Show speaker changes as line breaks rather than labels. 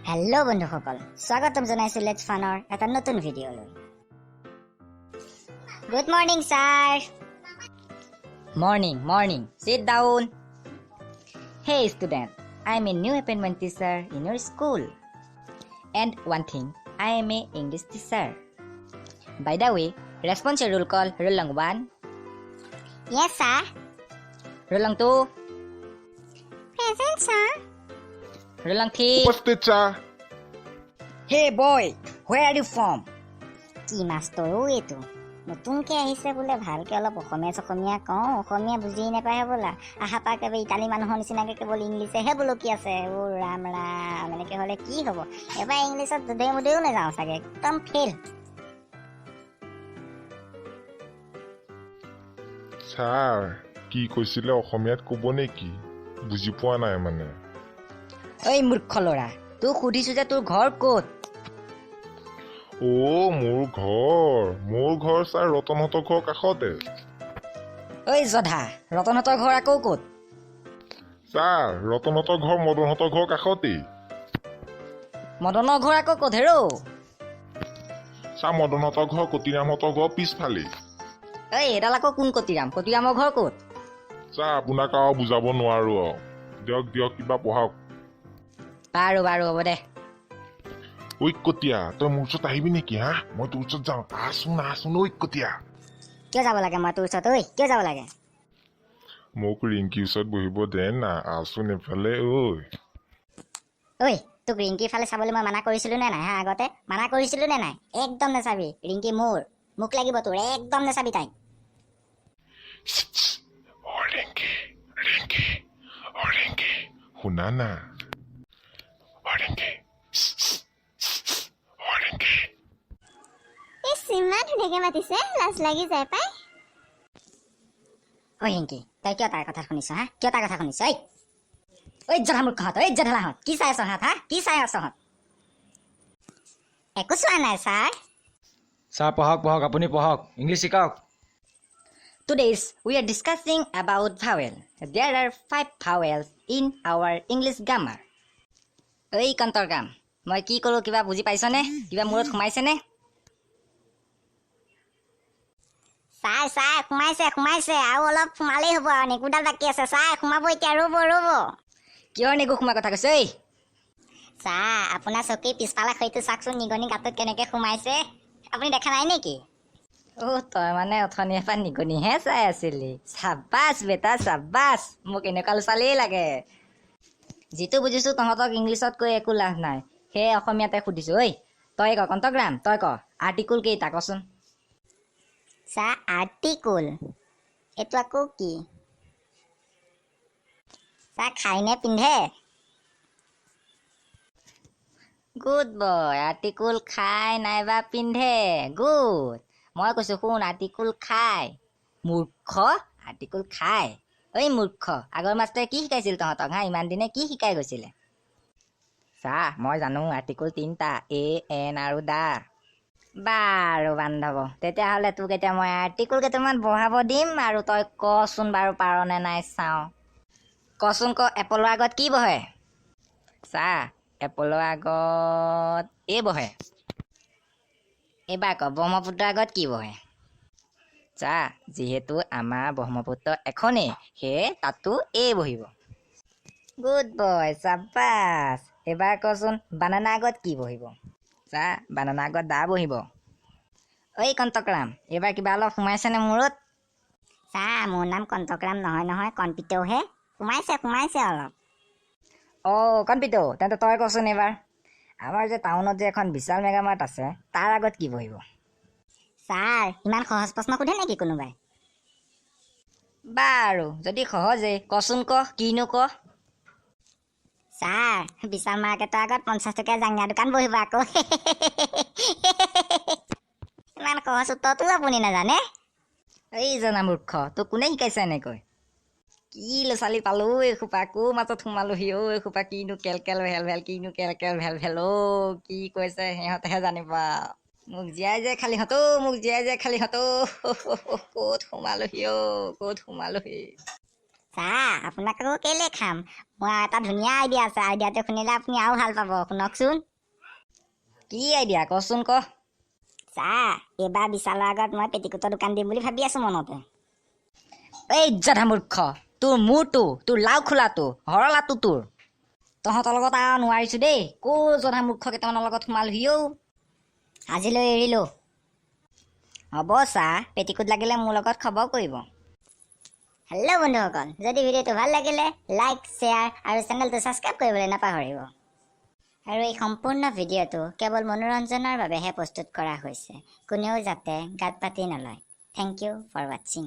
Hello' বন্ধুসকল, স্বাগতম জনাইছো লেটছ ফানৰ এটা নতুন ভিডিঅ'লৈ। Good morning sir.
Morning. Sit down. Hey student, I am a new appointment teacher in your school. And one thing, I am a English teacher. By the way, response your roll call. Roll lang 1.
Yes, sir.
Roll lang 2.
Present, sir.
Roll lang 3.
উপস্থিত sir.
Hey boy, where are you from?
কি মাষ্টৰো এইটো নতুনকৈ আহিছে বোলে, ভালকৈ অলপ অসমীয়া কওঁ, অসমীয়া বুজি নাপায় বোলা। আহা পা একেবাৰে ইটালী মানুহৰ নিচিনাকৈ কেৱল ইংলিছেহে বলকি আছে। ৰাম ৰাম, এনেকৈ হ'লে কি হ'ব? এবাৰ ইংলিছত দুধে মুধেও নাযাওঁ চাগে, একদম ফেইল।
ছাৰ কি কৈছিলে অসমীয়াত ক'ব নেকি? বুজি পোৱা নাই মানে।
ঐ মূৰ্খ ল'ৰা, তোক সুধিছো যে তোৰ ঘৰ ক'ত?
মোৰ ঘৰ ছাৰ ৰতনহঁতৰ ঘৰ কাষতে।
ঐ জধা, ৰতনহঁতৰ ঘৰ আকৌ ক'ত?
ছাৰ ৰতনহঁতৰ ঘৰ মদনহঁতৰ ঘৰ কাষতেই।
মদনৰ ঘৰ আকৌ ক'ত হেৰৌ?
ছাৰ মদনহঁতৰ ঘৰ কতিৰামহঁতৰ ঘৰ পিছফালেই।
ঐ এডাল আকৌ কোন কতিৰাম? কতিৰামৰ ঘৰ ক'ত?
ছাৰ আপোনাক আৰু বুজাব নোৱাৰো আৰু। দিয়ক কিবা পঢ়াওক।
বাৰু হ'ব দে।
ঐ কটীয়া, তই মোৰ ওচৰত আহিবি নেকি? হা, মই তোৰ ওচৰত যাওঁ। আছোন ঐ কটীয়া।
কিয় যাব লাগে মই তোৰ ওচৰত? ঐ কিয় যাব লাগে?
মোক ৰিংকিৰ ওচৰত বহিব দে না, আছোন এফালে ঐ।
ঐ, তোক ৰিংকিৰ ফালে চাবলৈ মই মানা কৰিছিলোঁ নে নাই? হা, আগতে মানা কৰিছিলোঁ নে নাই? একদম নাচাবি, ৰিংকি মোৰ, মোক লাগিব তোৰ, একদম নাচাবি তাইক।
ৰিংকি শুনা না।
ইমান ধুনীয়াকৈ মাতিছে, লাজ লাগি যায় পাই। ঐ ৰিংকি, তই কিয় তাৰ কথা শুনিছ? হা, কিয় তাৰ কথা শুনিছ? ঐ জধা মূৰ্খহঁত, ঐ জধালাহঁত, কি চাই আছহঁত? হা, কি চাই আছহঁত? একো চোৱা নাই ছাৰ।
ছাৰ পঢ়ক আপুনি পঢ়ক, English শিকাওক।
Today we are discussing about vowel. There are 5 vowels in our English grammar. ঐ কন্তৰ কাম, মই কি কৰোঁ কিবা বুজি পাইছনে? কিবা মূৰত সোমাইছেনে?
ছাৰ সোমাইছে, আৰু অলপ সোমালেই হ'ব আৰু, নেগুডাল বাকী আছে। ছাৰ সোমাব এতিয়া, ৰ'ব।
কিহৰ নেগু সোমাই কথা কৈছে? ঐ
ছাৰ আপোনাৰ চকীৰ পিছফালে সৈতে চাওকচোন, নিগনি গাঁতত কেনেকৈ সোমাইছে, আপুনি দেখা নাই নেকি?
তই মানে অথনিৰ পৰা নিগনিহে চাই আছিলি? চাবাছ বেটা চাবাছ, মোক এনেকুৱা ল'ৰা-ছোৱালীয়ে লাগে। যিটো বুজিছোঁ তহঁতক ইংলিছত কৈ একো লাভ নাই, সেয়ে অসমীয়াতে সুধিছোঁ। ঐ তই ক কন্তগ্ৰাম, তই ক আৰ্টিকুল কেইটা কচোন?
ছাৰ আৰ্টিকুল, এইটো আকৌ কি? ছাৰ খাইনে পিন্ধে?
গুড বয়, আৰ্টিকুল খাই নাইবা পিন্ধে। গুড, মই কৈছোঁ শুন, আৰ্টিকুল খাই। মূৰ্খ, আৰ্টিকুল খাই। ঐ মূৰ্খ, আগৰ মাষ্টৰে কি শিকাইছিল তহঁতক? হা, ইমান দিনে কি শিকাই গৈছিলে? মই জানো আৰ্টিকুল 3টা, এ, এন আৰু দা। বাৰু বান্ধৱ, তেতিয়াহ'লে তোক এতিয়া মই আৰ্টিকুল কেইটামান বঢ়াব দিম আৰু তই কচোন বাৰু পাৰনে নাই চাওঁ। কচোন ক, এপলৰ আগত কি বহে? এপলৰ আগত এ বহে। এইবাৰ ক, ব্ৰহ্মপুত্ৰৰ আগত কি বহে? যিহেতু আমাৰ ব্ৰহ্মপুত্ৰ এখনেই, সেয়ে তাতো এ বহিব। গুড বয়, চাবাছ। এইবাৰ কচোন, বানানা আগত কি বহিব? বানানা আগত দা বহিব। ঐ কন্তকৰাম, এইবাৰ কিবা অলপ সোমাইছেনে মূৰত?
ছাৰ মোৰ নাম কন্তকৰাম নহয়, কণপিতৌহে। সোমাইছে অলপ।
কণপিতৌ, তেন্তে তই কচোন এইবাৰ। আমাৰ যে টাউনত যে এখন বিশাল মেগামাৰ্ট আছে, তাৰ আগত কি বহিব?
ছাৰ ইমান সহজ প্ৰশ্ন সোধে নেকি কোনোবাই?
বাৰু যদি সহজেই কচোন, কিনো ক?
ছাৰ বিশাল মাৰ্কেটৰ আগত 50 টকীয়া জাঙিয়া দোকান বহিব আকৌ। ইমান সহজ উত্তৰটো আপুনি নাজানে?
এই জনা মূৰ্খ, তোক কোনে শিকাইছে এনেকৈ? কি ল'ৰা-ছোৱালী পালো এসোপা, আকৌ মাজত সোমালোহি। এসোপা কিনো কেল ভেল ভেল, কিনো কেল ভেল ভেল। কি কৈছে সিহঁতেহে জানিব। মোক জীয়াই খালিহঁত, ক'ত সোমালোহি ক'ত সোমালোহি।
চাহ আপোনাক আকৌ কেলে খাম মই এটা ধুনীয়া আইডিয়া আছে আইডিয়াটো শুনিলে আপুনি আৰু ভাল পাব শুনকচোন
কি আইডিয়া কচোন ক
চাহ এইবাৰ বিশালৰ আগত মই পেটিকোটৰ দোকান দিম বুলি ভাবি আছো মনতে
এই জাধা মূৰ্খ তোৰ মূৰটো তোৰ লাও খোলাটো হৰলাটো তোৰ তহঁতৰ লগত আৰু নোৱাৰিছো দেই ক'ৰ জধা মূৰ্খ কেইটামানৰ লগত সোমালোহি অ'
আজিলৈ এৰিলো
হ'ব চাহ পেটিকোট লাগিলে মোৰ লগত খবৰ কৰিব
হেল্ল' বন্ধুসকল যদি ভিডিঅ'টো ভাল লাগিলে লাইক শ্বেয়াৰ আৰু চেনেলটো ছাবস্ক্ৰাইব কৰিবলৈ নাপাহৰিব আৰু এই সম্পূৰ্ণ ভিডিঅ'টো কেৱল মনোৰঞ্জনৰ বাবেহে প্ৰস্তুত কৰা হৈছে কোনেও যাতে গাত পাতি নলয় থেংক ইউ ফৰ ৱাচিং